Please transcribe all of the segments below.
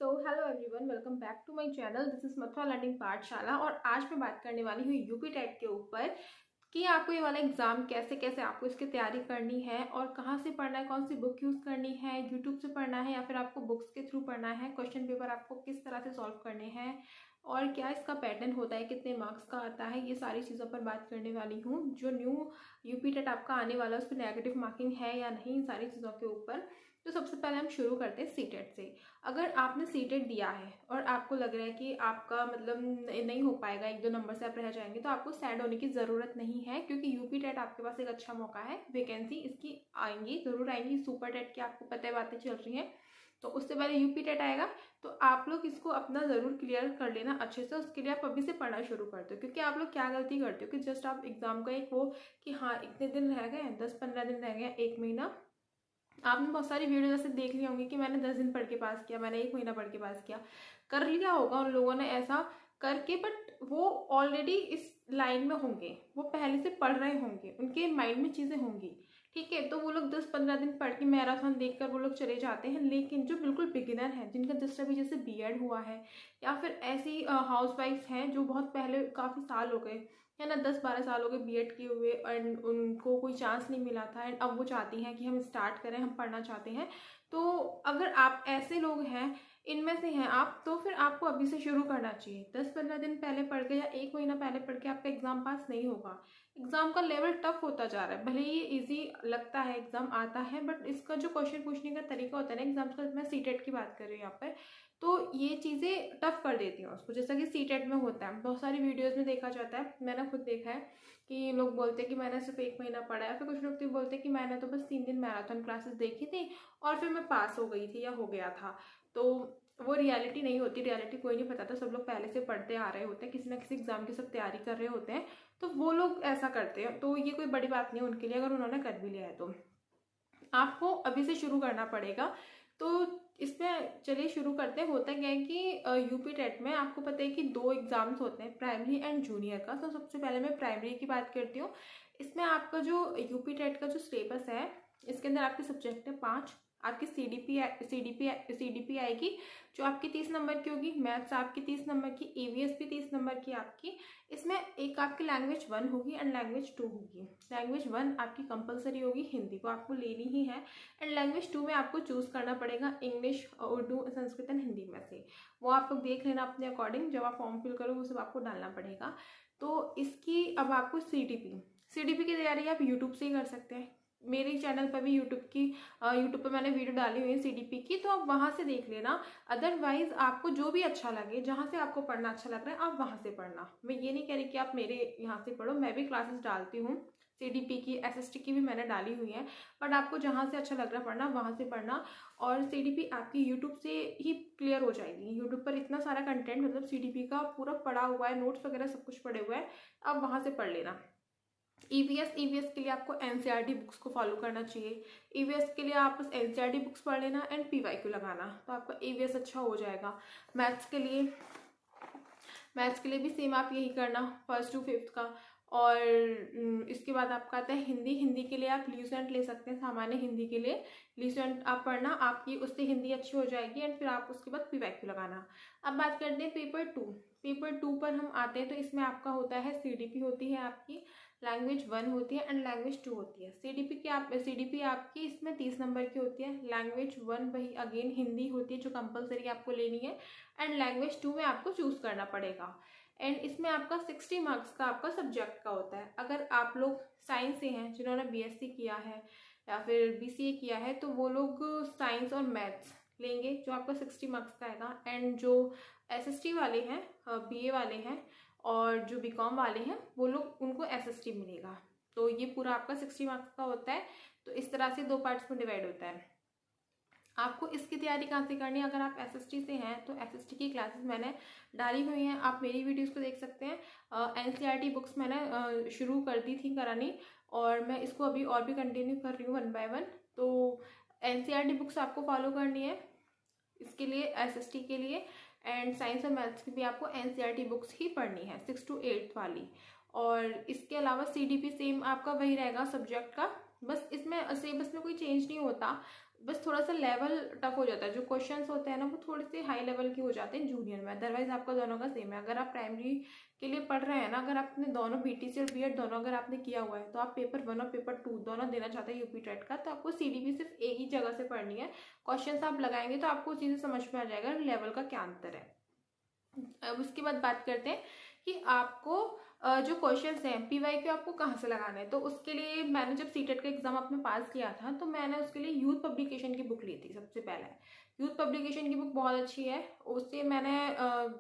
So hello everyone, welcome back to my channel. This is Mathura Learning Pathshala और आज मैं बात करने वाली हूँ यूपी टेट के ऊपर कि आपको ये वाला एग्जाम कैसे कैसे आपको इसकी तैयारी करनी है और कहाँ से पढ़ना है, कौन सी बुक यूज़ करनी है, यूट्यूब से पढ़ना है या फिर आपको बुक्स के थ्रू पढ़ना है, क्वेश्चन पेपर आपको किस तरह से सॉल्व करने हैं और क्या इसका पैटर्न होता है, कितने मार्क्स का आता है, ये सारी चीज़ों पर बात करने वाली हूँ। जो न्यू यूपी टेट आपका आने वाला है उस पर नेगेटिव मार्किंग है या नहीं, इन सारी चीज़ों के ऊपर। तो सबसे पहले हम शुरू करते हैं सीटेट से। अगर आपने सीटेट दिया है और आपको लग रहा है कि आपका मतलब नहीं हो पाएगा, 1-2 नंबर से आप रह जाएंगे, तो आपको सैड होने की ज़रूरत नहीं है, क्योंकि यूपी टेट आपके पास एक अच्छा मौका है। वैकेंसी इसकी आएंगी, ज़रूर आएंगी। सुपर टेट की आपको पता है बातें चल रही हैं, तो उससे पहले यूपी टेट आएगा। तो आप लोग इसको अपना ज़रूर क्लियर कर लेना अच्छे से। उसके लिए आप अभी से पढ़ना शुरू करते हो, क्योंकि आप लोग क्या गलती करते हो कि जस्ट आप एग्ज़ाम का एक वो कि हाँ इतने दिन रह गए, 10-15 दिन रह गए, 1 महीना। आपने बहुत सारी वीडियो जैसे देख ली होंगी कि मैंने 10 दिन पढ़ के पास किया, मैंने 1 महीना पढ़ के पास किया, कर लिया होगा उन लोगों ने ऐसा करके। बट वो ऑलरेडी इस लाइन में होंगे, वो पहले से पढ़ रहे होंगे, उनके माइंड में चीज़ें होंगी, ठीक है। तो वो लोग 10-15 दिन पढ़ के मैराथन देखकर वो लोग चले जाते हैं। लेकिन जो बिल्कुल बिगिनर हैं, जिनका जस्ट अभी जैसे बीएड हुआ है या फिर ऐसी हाउस वाइफ्स हैं जो बहुत पहले काफ़ी साल हो गए है ना, 10-12 साल हो गए बीएड किए हुए एंड उनको कोई चांस नहीं मिला था एंड अब वो चाहती हैं कि हम स्टार्ट करें, हम पढ़ना चाहते हैं। तो अगर आप ऐसे लोग हैं, इनमें से हैं आप, तो फिर आपको अभी से शुरू करना चाहिए। 10-15 दिन पहले पढ़ के या 1 महीना पहले पढ़ के आपका एग्जाम पास नहीं होगा। एग्जाम का लेवल टफ होता जा रहा है। भले ही इजी लगता है, एग्जाम आता है, बट इसका जो क्वेश्चन पूछने का तरीका होता है ना एग्जाम्स का, मैं सीटेट की बात कर रही हूँ यहाँ पर, तो ये चीज़ें टफ कर देती हैं उसको, जैसा कि सीटेट में होता है। बहुत सारी वीडियोस में देखा जाता है, मैंने खुद देखा है कि लोग बोलते हैं कि मैंने सिर्फ 1 महीना पढ़ा है, फिर कुछ लोग तो बोलते हैं कि मैंने तो बस 3 दिन मैराथन क्लासेस देखी थी और फिर मैं पास हो गई थी या हो गया था। तो वो रियलिटी नहीं होती, रियलिटी कोई नहीं बताता। सब लोग पहले से पढ़ते आ रहे होते हैं, किसी ना किसी एग्जाम की सब तैयारी कर रहे होते हैं, तो वो लोग ऐसा करते हैं। तो ये कोई बड़ी बात नहीं है उनके लिए, अगर उन्होंने कर भी लिया है तो आपको अभी से शुरू करना पड़ेगा। तो इसमें चलिए शुरू करते हैं। होता क्या है कि यूपी टेट में आपको पता है कि 2 एग्जाम्स होते हैं, प्राइमरी एंड जूनियर का। तो सबसे पहले मैं प्राइमरी की बात करती हूँ। इसमें आपका जो यूपी टेट का जो सिलेबस है, इसके अंदर आपके सब्जेक्ट है 5। आपकी सीडीपी आएगी जो आपकी 30 नंबर की होगी, मैथ्स आपकी 30 नंबर की, ईवीएस भी 30 नंबर की आपकी। इसमें एक आपकी लैंग्वेज 1 होगी एंड लैंग्वेज 2 होगी। लैंग्वेज 1 आपकी कंपलसरी होगी, हिंदी को आपको लेनी ही है, एंड लैंग्वेज 2 में आपको चूज करना पड़ेगा इंग्लिश, उर्दू, संस्कृत एंड हिंदी में से। वो आप लोग देख लेना अपने अकॉर्डिंग, जब आप फॉर्म फिल करो वो सब आपको डालना पड़ेगा। तो इसकी अब आपको सीडीपी की तैयारी आप यूट्यूब से ही कर सकते हैं। मेरे चैनल पर भी यूट्यूब पर मैंने वीडियो डाली हुई है सीडीपी की, तो आप वहाँ से देख लेना। अदरवाइज आपको जो भी अच्छा लगे, जहाँ से आपको पढ़ना अच्छा लग रहा है, आप वहाँ से पढ़ना। मैं ये नहीं कह रही कि आप मेरे यहाँ से पढ़ो, मैं भी क्लासेस डालती हूँ सीडीपी की, एसएसटी की भी मैंने डाली हुई है, बट आपको जहाँ से अच्छा लग रहा है पढ़ना, वहाँ से पढ़ना। और सीडीपी आपकी यूट्यूब से ही क्लियर हो जाएगी। यूट्यूब पर इतना सारा कंटेंट, मतलब सीडीपी का पूरा पढ़ा हुआ है, नोट्स वगैरह सब कुछ पढ़े हुए हैं, आप वहाँ से पढ़ लेना। ईवीएस के लिए आपको एनसीईआरटी बुक्स को फॉलो करना चाहिए। ईवीएस के लिए आप बस एनसीईआरटी बुक्स पढ़ लेना एंड पीवाईक्यू लगाना, तो आपका ईवीएस अच्छा हो जाएगा। मैथ्स के लिए भी सेम आप यही करना, 1st to 5th का। और इसके बाद आपका आता है हिंदी के लिए आप ल्यूसेंट ले सकते हैं। सामान्य हिंदी के लिए ल्यूसेंट आप पढ़ना, आपकी उससे हिंदी अच्छी हो जाएगी एंड फिर आप उसके बाद पीवाईक्यू लगाना। अब बात करते हैं पेपर 2 पर हम आते हैं। तो इसमें आपका होता है सीडीपी होती है आपकी, लैंग्वेज 1 होती है एंड लैंग्वेज 2 होती है। सीडीपी आपकी इसमें 30 नंबर की होती है। लैंग्वेज 1 वही अगेन हिंदी होती है जो कंपलसरी आपको लेनी है, एंड लैंग्वेज 2 में आपको चूज करना पड़ेगा। एंड इसमें आपका 60 मार्क्स का आपका सब्जेक्ट का होता है। अगर आप लोग साइंस से हैं, जिन्होंने बीएससी किया है या फिर बीसीए किया है, तो वो लोग साइंस और मैथ्स लेंगे जो आपका 60 मार्क्स का आएगा। एंड जो एसएसटी वाले हैं, बीए वाले हैं और जो बीकॉम वाले हैं, वो लोग, उनको एसएसटी मिलेगा। तो ये पूरा आपका 60 मार्क्स का होता है। तो इस तरह से 2 पार्ट्स में डिवाइड होता है। आपको इसकी तैयारी कहाँ से करनी है? अगर आप एसएसटी से हैं तो एसएसटी की क्लासेस मैंने डाली हुई हैं, आप मेरी वीडियोस को देख सकते हैं। एनसीईआरटी बुक्स मैंने शुरू कर दी थी करानी, और मैं इसको अभी और भी कंटिन्यू कर रही हूँ 1 by 1। तो एनसीईआरटी बुक्स आपको फॉलो करनी है इसके लिए, एसएसटी के लिए। एंड साइंस और मैथ्स की भी आपको एनसीईआरटी बुक्स ही पढ़नी है, 6 to 8 वाली। और इसके अलावा सीडीपी सेम आपका वही रहेगा सब्जेक्ट का, बस इसमें सिलेबस में कोई चेंज नहीं होता। बस थोड़ा सा लेवल टफ हो जाता है, जो क्वेश्चंस होते हैं ना वो थोड़े से हाई लेवल के हो जाते हैं जूनियर में। अदरवाइज आपका दोनों का सेम है। अगर आप प्राइमरी के लिए पढ़ रहे हैं ना, अगर आपने दोनों बीटीसी और बीएड दोनों अगर आपने किया हुआ है, तो आप पेपर 1 और पेपर 2 दोनों देना चाहते हैं यूपी टेट का, तो आपको सीडीपी सिर्फ एक ही जगह से पढ़नी है। क्वेश्चन आप लगाएंगे तो आपको चीज़ें समझ में आ जाएगा लेवल का क्या अंतर है। अब उसके बाद बात करते हैं कि आपको जो क्वेश्चंस हैं पीवाईक्यू आपको कहाँ से लगाना है। तो उसके लिए मैंने जब सीटेट का एग्जाम अपने पास किया था, तो मैंने उसके लिए यूथ पब्लिकेशन की बुक ली थी सबसे पहले। यूथ पब्लिकेशन की बुक बहुत अच्छी है। उससे मैंने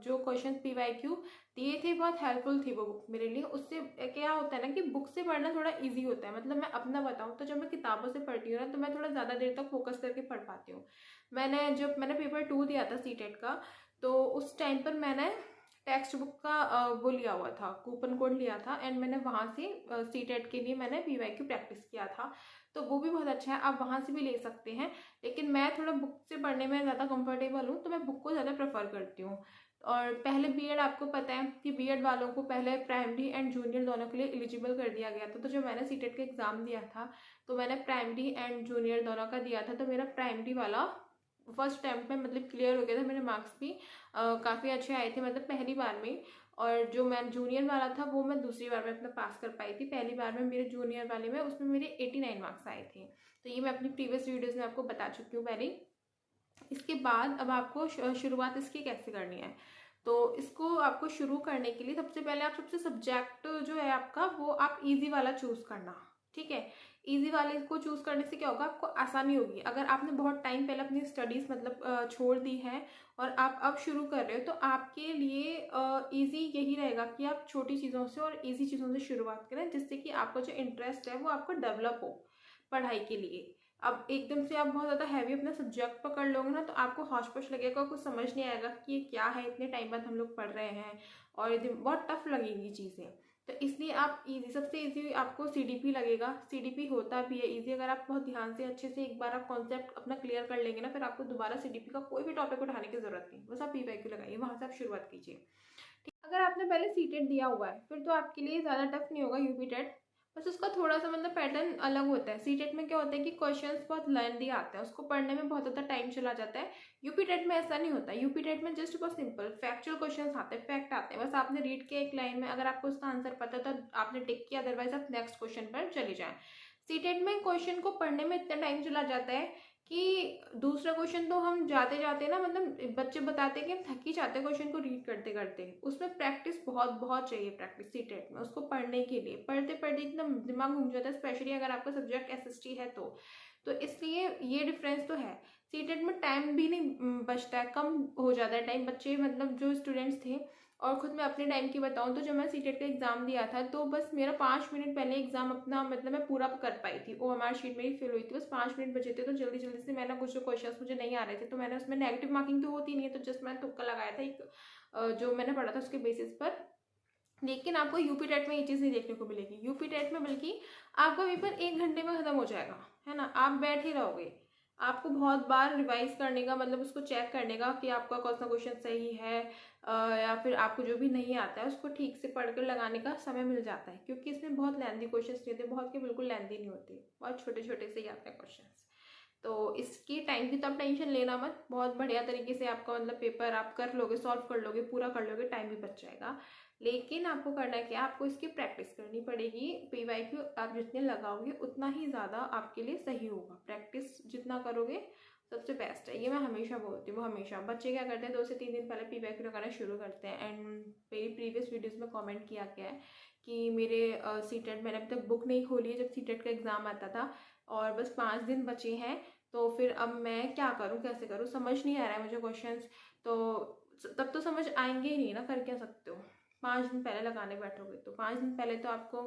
जो क्वेश्चन पीवाईक्यू दिए थे बहुत हेल्पफुल थी वो बुक मेरे लिए। उससे क्या होता है ना कि बुक से पढ़ना थोड़ा ईजी होता है। मतलब मैं अपना बताऊँ तो जब मैं किताबों से पढ़ती हूँ ना, तो मैं थोड़ा ज़्यादा देर तक फोकस करके पढ़ पाती हूँ। जब मैंने पेपर 2 दिया था सीटेट का, तो उस टाइम पर मैंने टेक्स्ट बुक का वो लिया हुआ था, कूपन कोड लिया था, एंड मैंने वहाँ से सीटेट के लिए मैंने पीवाईक्यू प्रैक्टिस किया था। तो वो भी बहुत अच्छा है, आप वहाँ से भी ले सकते हैं। लेकिन मैं थोड़ा बुक से पढ़ने में ज़्यादा कंफर्टेबल हूँ, तो मैं बुक को ज़्यादा प्रेफर करती हूँ। और पहले बीएड आपको पता है कि बीएड वालों को पहले प्राइमरी एंड जूनियर दोनों के लिए एलिजिबल कर दिया गया था। तो जब मैंने सीटेट का एग्ज़ाम दिया था, तो मैंने प्राइमरी एंड जूनियर दोनों का दिया था। तो मेरा प्राइमरी वाला फर्स्ट अटैम्प्ट में मतलब क्लियर हो गया था। मेरे मार्क्स भी काफ़ी अच्छे आए थे, मतलब पहली बार में। और जो मैं जूनियर वाला था वो मैं दूसरी बार में अपना पास कर पाई थी। पहली बार में मेरे जूनियर वाले में उसमें मेरे 89 मार्क्स आए थे। तो ये मैं अपनी प्रीवियस वीडियोज़ में आपको बता चुकी हूँ पहले। इसके बाद अब आपको शुरुआत इसकी कैसे करनी है। तो इसको आपको शुरू करने के लिए सबसे पहले आप सबसे सब्जेक्ट जो है आपका वो आप इजी वाला चूज़ करना, ठीक है। इजी वाले को चूज़ करने से क्या होगा, आपको आसानी होगी। अगर आपने बहुत टाइम पहले अपनी स्टडीज़ मतलब छोड़ दी है और आप अब शुरू कर रहे हो, तो आपके लिए इजी यही रहेगा कि आप छोटी चीज़ों से और इजी चीज़ों से शुरुआत करें, जिससे कि आपका जो इंटरेस्ट है वो आपको डेवलप हो पढ़ाई के लिए। अब एकदम से आप बहुत ज़्यादा हैवी अपना सब्जेक्ट पकड़ लोगे ना, तो आपको हौश-पौश लगेगा, कुछ समझ नहीं आएगा कि ये क्या है, इतने टाइम बाद हम लोग पढ़ रहे हैं और ये बहुत टफ लगेंगी चीज़ें। तो इसलिए आप इजी, सबसे इजी आपको सीडीपी लगेगा। सीडीपी होता भी है इजी। अगर आप बहुत ध्यान से अच्छे से एक बार आप कॉन्सेप्ट अपना क्लियर कर लेंगे ना, फिर आपको दोबारा सीडीपी का कोई भी टॉपिक उठाने की ज़रूरत नहीं। बस आप पीवाईक्यू लगाइए, वहाँ से आप शुरुआत कीजिए। ठीक, अगर आपने पहले सीटेट दिया हुआ है फिर तो आपके लिए ज़्यादा टफ नहीं होगा यूपी टेट। बस उसका थोड़ा सा मतलब पैटर्न अलग होता है। सीटेट में क्या होता है कि क्वेश्चंस बहुत लेंथी आते हैं, उसको पढ़ने में बहुत ज़्यादा टाइम चला जाता है। यूपी टेट में ऐसा नहीं होता। यूपी टेट में जस्ट बहुत सिंपल फैक्चुअल क्वेश्चंस आते हैं, फैक्ट आते हैं। बस आपने रीड किया एक लाइन में, अगर आपको उसका आंसर पता है तो आपने टिक किया, अदरवाइज आप नेक्स्ट क्वेश्चन पर चले जाएं। सीटेट में क्वेश्चन को पढ़ने में इतना टाइम चला जाता है कि दूसरा क्वेश्चन तो हम जाते जाते ना, मतलब बच्चे बताते हैं कि हम थक ही जाते हैं क्वेश्चन को रीड करते करते। उसमें प्रैक्टिस बहुत बहुत चाहिए, प्रैक्टिस सीटेट में उसको पढ़ने के लिए। पढ़ते पढ़ते एकदम दिमाग घूम जाता है, स्पेशली अगर आपका सब्जेक्ट एसएसटी है तो इसलिए ये डिफरेंस तो है। सीटेट में टाइम भी नहीं बचता है, कम हो जाता है टाइम। बच्चे मतलब जो स्टूडेंट्स थे, और खुद मैं अपने टाइम की बताऊं तो जब मैं सीटेट का एग्जाम दिया था, तो बस मेरा 5 मिनट पहले एग्जाम अपना मतलब मैं पूरा कर पाई थी। वो हमारी शीट मेरी फिल हुई थी, बस 5 मिनट बचे थे। तो जल्दी जल्दी से मैंने कुछ जो क्वेश्चंस मुझे नहीं आ रहे थे, तो मैंने उसमें नेगेटिव मार्किंग तो होती नहीं है, तो जस्ट मैंने तुक्का लगाया था एक जो मैंने पढ़ा था उसके बेसिस पर। लेकिन आपको यूपी टेट में ये चीज़ नहीं देखने को मिलेगी। यूपी टेट में बल्कि आपका पेपर 1 घंटे में ख़त्म हो जाएगा, है ना। आप बैठ ही रहोगे, आपको बहुत बार रिवाइज करने का, मतलब उसको चेक करने का कि आपका कौन सा क्वेश्चन सही है, या फिर आपको जो भी नहीं आता है उसको ठीक से पढ़कर लगाने का समय मिल जाता है। क्योंकि इसमें बहुत लेंथी क्वेश्चंस नहीं होते, बहुत के बिल्कुल लेंथी नहीं होते, बहुत छोटे छोटे से ही आते हैं क्वेश्चंस। तो इसकी टाइम की तो आप टेंशन लेना मत, बहुत बढ़िया तरीके से आपका मतलब पेपर आप कर लोगे, सॉल्व कर लोगे, पूरा कर लोगे, टाइम भी बच जाएगा। लेकिन आपको करना है क्या, आपको इसकी प्रैक्टिस करनी पड़ेगी। पीवाईक्यू आप जितने लगाओगे उतना ही ज़्यादा आपके लिए सही होगा। प्रैक्टिस जितना करोगे सबसे बेस्ट है, ये मैं हमेशा बोलती हूँ। वो हमेशा बच्चे क्या करते हैं, 2 से 3 दिन पहले पीवाईक्यू लगाना शुरू करते हैं। एंड मेरी प्रीवियस वीडियोज़ में कॉमेंट किया गया है कि मेरे सीटेट, मैंने अभी तक बुक नहीं खोली है जब सीटेट का एग्ज़ाम आता था, और बस 5 दिन बचे हैं। तो फिर अब मैं क्या करूँ, कैसे करूँ, समझ नहीं आ रहा है मुझे क्वेश्चंस। तो तब तो समझ आएंगे ही नहीं ना, कर क्या सकते हो। 5 दिन पहले लगाने बैठोगे तो 5 दिन पहले तो आपको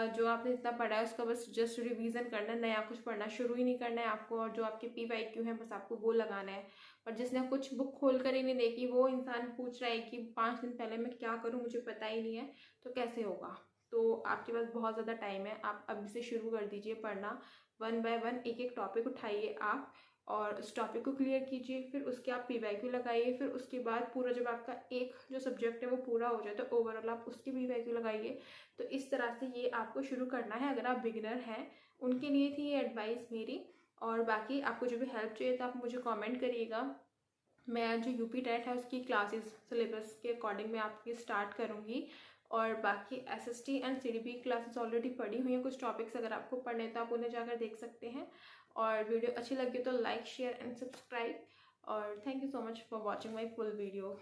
जो आपने जितना पढ़ा है उसका बस जस्ट रिवीजन करना है, नया कुछ पढ़ना शुरू ही नहीं करना है आपको। और जो आपके पीवाईक्यू है बस आपको वो लगाना है। और जिसने कुछ बुक खोल कर ही नहीं देखी, वो इंसान पूछ रहा है कि 5 दिन पहले मैं क्या करूँ, मुझे पता ही नहीं है, तो कैसे होगा। तो आपके पास बहुत ज़्यादा टाइम है, आप अभी से शुरू कर दीजिए पढ़ना। 1 बाय 1 एक एक टॉपिक उठाइए आप, और उस टॉपिक को क्लियर कीजिए। फिर उसके आप पीवाईक्यू लगाइए। फिर उसके बाद पूरा जब आपका एक जो सब्जेक्ट है वो पूरा हो जाए, तो ओवरऑल आप उसके पीवाईक्यू लगाइए। तो इस तरह से ये आपको शुरू करना है। अगर आप बिगिनर हैं उनके लिए थी ये एडवाइस मेरी। और बाकी आपको जो भी हेल्प चाहिए तो आप मुझे कमेंट करिएगा। मैं जो यूपी टेट है उसकी क्लासेस सिलेबस के अकॉर्डिंग मैं आपकी स्टार्ट करूँगी। और बाकी SST and CDP classes already पढ़ी हुई हैं, कुछ टॉपिक्स अगर आपको पढ़ने तो आप उन्हें जाकर देख सकते हैं। और वीडियो अच्छी लगी तो लाइक शेयर एंड सब्सक्राइब। और thank you so much for watching my full video.